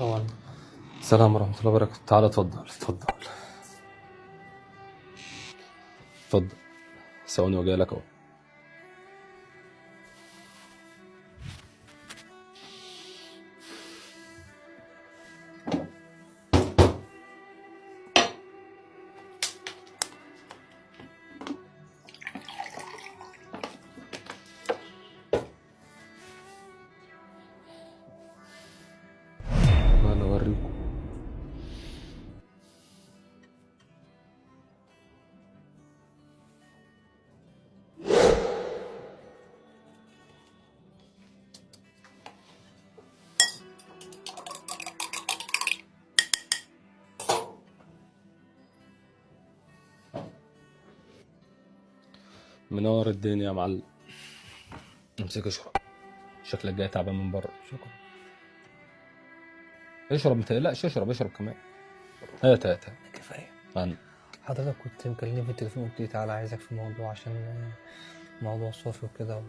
طبعا. السلام ورحمة الله وبركاته. تعال اتفضل اتفضل اتفضل. ثواني وجاي لك اهو. انا اوريكم. منور الدنيا يا معلم. امسك اشرب، شكلك جاي تعبان من بره. شكرا. اشرب ما تقلقش، اشرب كمان. هات هات هات. كفايه. عن حضرتك كنت مكلمني في التليفون قلت لي تعالى عايزك في موضوع عشان موضوع صوفي وكده